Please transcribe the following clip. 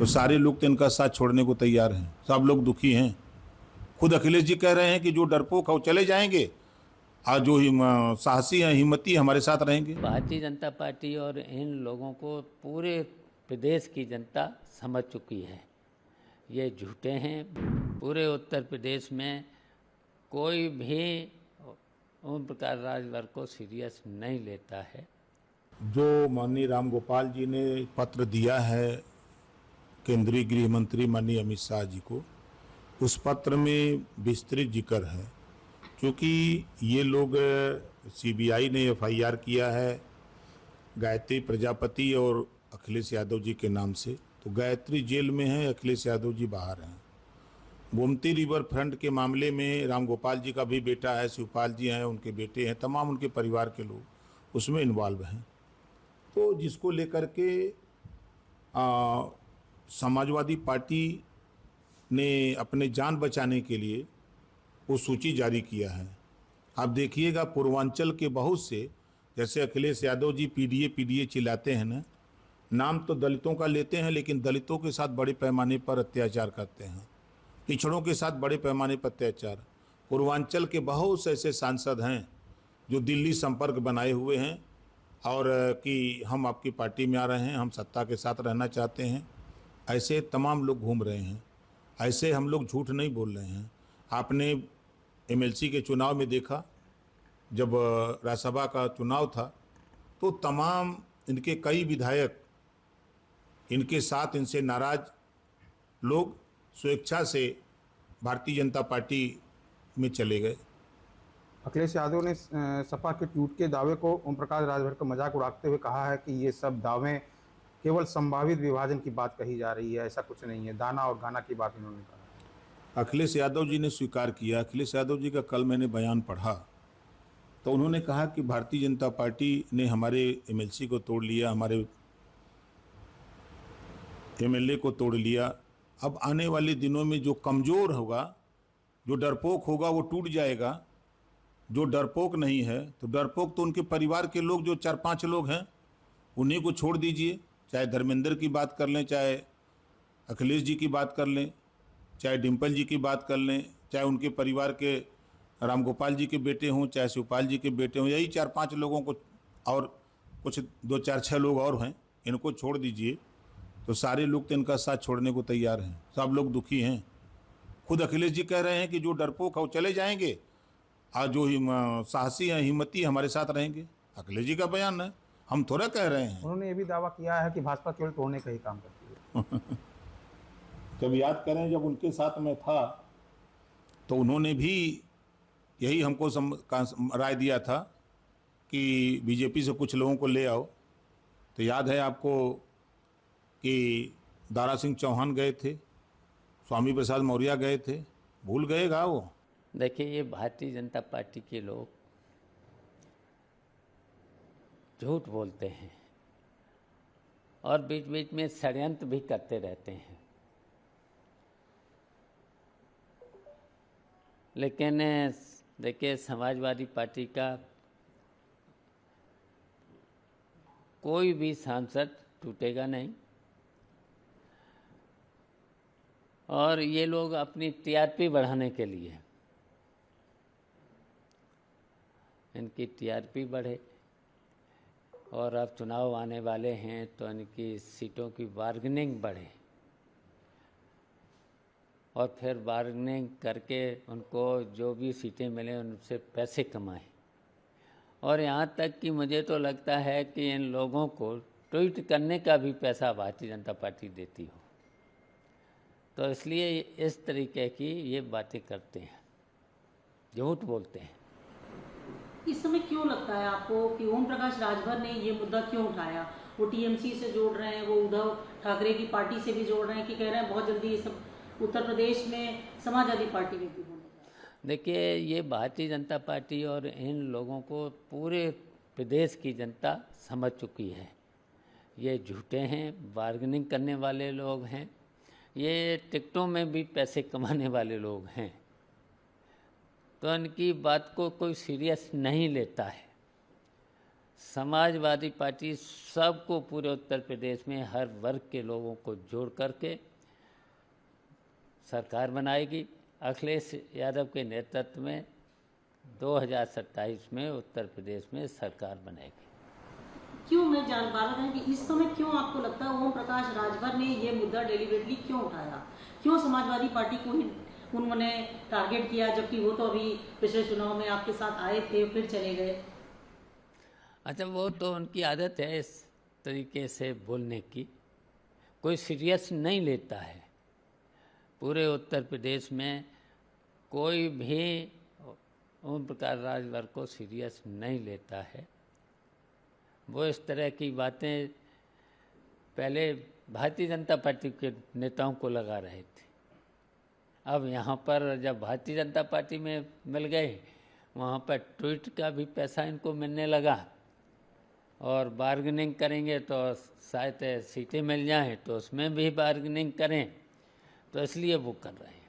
तो सारे लोग तो इनका साथ छोड़ने को तैयार हैं, सब लोग दुखी हैं। खुद अखिलेश जी कह रहे हैं कि जो डरपोक है वो चले जाएंगे, और जो साहसी हैं, हिम्मती हमारे साथ रहेंगे। भारतीय जनता पार्टी और इन लोगों को पूरे प्रदेश की जनता समझ चुकी है, ये झूठे हैं। पूरे उत्तर प्रदेश में कोई भी ओम प्रकाश राजभर को सीरियस नहीं लेता है। जो माननीय राम गोपाल जी ने पत्र दिया है केंद्रीय गृह मंत्री माननीय अमित शाह जी को, उस पत्र में विस्तृत जिक्र है, क्योंकि ये लोग सीबीआई ने एफआईआर किया है गायत्री प्रजापति और अखिलेश यादव जी के नाम से। तो गायत्री जेल में है, अखिलेश यादव जी बाहर हैं। गोमती रिवर फ्रंट के मामले में राम गोपाल जी का भी बेटा है, शिवपाल जी हैं, उनके बेटे हैं, तमाम उनके परिवार के लोग उसमें इन्वॉल्व हैं। तो जिसको लेकर के समाजवादी पार्टी ने अपने जान बचाने के लिए वो सूची जारी किया है। आप देखिएगा पूर्वांचल के बहुत से, जैसे अखिलेश यादव जी पीडीए चिल्लाते हैं ना, नाम तो दलितों का लेते हैं, लेकिन दलितों के साथ बड़े पैमाने पर अत्याचार करते हैं, पिछड़ों के साथ बड़े पैमाने पर अत्याचार। पूर्वांचल के बहुत से ऐसे सांसद हैं जो दिल्ली संपर्क बनाए हुए हैं और कि हम आपकी पार्टी में आ रहे हैं, हम सत्ता के साथ रहना चाहते हैं, ऐसे तमाम लोग घूम रहे हैं। ऐसे हम लोग झूठ नहीं बोल रहे हैं। आपने एमएलसी के चुनाव में देखा, जब राज्यसभा का चुनाव था तो तमाम इनके कई विधायक इनके साथ, इनसे नाराज लोग स्वेच्छा से भारतीय जनता पार्टी में चले गए। अखिलेश यादव ने सपा के टूट के दावे को ओम प्रकाश राजभर का मजाक उड़ाते हुए कहा है कि ये सब दावे केवल संभावित विभाजन की बात कही जा रही है, ऐसा कुछ नहीं है। दाना और गाना की बात उन्होंने कहा। अखिलेश यादव जी ने स्वीकार किया। अखिलेश यादव जी का कल मैंने बयान पढ़ा तो उन्होंने कहा कि भारतीय जनता पार्टी ने हमारे एमएलसी को तोड़ लिया, हमारे एमएलए को तोड़ लिया। अब आने वाले दिनों में जो कमज़ोर होगा, जो डरपोक होगा, वो टूट जाएगा। जो डरपोक नहीं है, तो डरपोक तो उनके परिवार के लोग, जो 4-5 लोग हैं, उन्हीं को छोड़ दीजिए। चाहे धर्मेंद्र की बात कर लें, चाहे अखिलेश जी की बात कर लें, चाहे डिम्पल जी की बात कर लें, चाहे उनके परिवार के राम गोपाल जी के बेटे हों, चाहे शिवपाल जी के बेटे हों, यही 4-5 लोगों को, और कुछ 2-4-6 लोग और हैं, इनको छोड़ दीजिए तो सारे लोग तो इनका साथ छोड़ने को तैयार हैं। सब लोग दुखी हैं। खुद अखिलेश जी कह रहे हैं कि जो डरपोक है वो चले जाएंगे, और जो साहसी हैं, हिम्मती हमारे साथ रहेंगे। अखिलेश जी का बयान है, हम थोड़ा कह रहे हैं। उन्होंने ये भी दावा किया है कि भाजपा केवल तोड़ने का ही काम करती है। जब याद करें, जब उनके साथ में था तो उन्होंने भी यही हमको राय दिया था कि बीजेपी से कुछ लोगों को ले आओ। तो याद है आपको कि दारा सिंह चौहान गए थे, स्वामी प्रसाद मौर्य गए थे, भूल गएगा वो? देखिए, ये भारतीय जनता पार्टी के लोग झूठ बोलते हैं और बीच बीच में षड्यंत्र भी करते रहते हैं, लेकिन देखिए, समाजवादी पार्टी का कोई भी सांसद टूटेगा नहीं। और ये लोग अपनी टीआरपी बढ़ाने के लिए, इनकी टीआरपी बढ़े, और अब चुनाव आने वाले हैं तो इनकी सीटों की बार्गेनिंग बढ़े, और फिर बार्गेनिंग करके उनको जो भी सीटें मिलें उनसे पैसे कमाएं। और यहाँ तक कि मुझे तो लगता है कि इन लोगों को ट्वीट करने का भी पैसा भारतीय जनता पार्टी देती हो, तो इसलिए इस तरीके की ये बातें करते हैं, झूठ बोलते हैं। इस समय क्यों लगता है आपको कि ओम प्रकाश राजभर ने ये मुद्दा क्यों उठाया? वो टीएमसी से जोड़ रहे हैं, वो उद्धव ठाकरे की पार्टी से भी जोड़ रहे हैं, कि कह रहे हैं बहुत जल्दी ये सब उत्तर प्रदेश में समाजवादी पार्टी में भी होने? देखिए, ये भारतीय जनता पार्टी और इन लोगों को पूरे प्रदेश की जनता समझ चुकी है, ये झूठे हैं, बार्गेनिंग करने वाले लोग हैं, ये टिकटों में भी पैसे कमाने वाले लोग हैं, तो इनकी बात को कोई सीरियस नहीं लेता है। समाजवादी पार्टी सबको पूरे उत्तर प्रदेश में हर वर्ग के लोगों को जोड़ करके सरकार बनाएगी। अखिलेश यादव के नेतृत्व में 2027 में उत्तर प्रदेश में सरकार बनेगी। क्यों, मैं जान पा रहा हूँ कि इस समय क्यों आपको लगता है ओम प्रकाश राजभर ने ये मुद्दा डेलिबरेटली क्यों उठाया, क्यों समाजवादी पार्टी को ही उन्होंने टारगेट किया, जबकि वो तो अभी पिछले चुनाव में आपके साथ आए थे फिर चले गए। अच्छा, वो तो उनकी आदत है इस तरीके से बोलने की, कोई सीरियस नहीं लेता है। पूरे उत्तर प्रदेश में कोई भी ओम प्रकाश राजभर को सीरियस नहीं लेता है। वो इस तरह की बातें पहले भारतीय जनता पार्टी के नेताओं को लगा रहे थे। अब यहाँ पर जब भारतीय जनता पार्टी में मिल गए, वहाँ पर ट्वीट का भी पैसा इनको मिलने लगा और बार्गेनिंग करेंगे तो शायद सीटें मिल जाएं, तो उसमें भी बार्गेनिंग करें, तो इसलिए वो कर रहे हैं।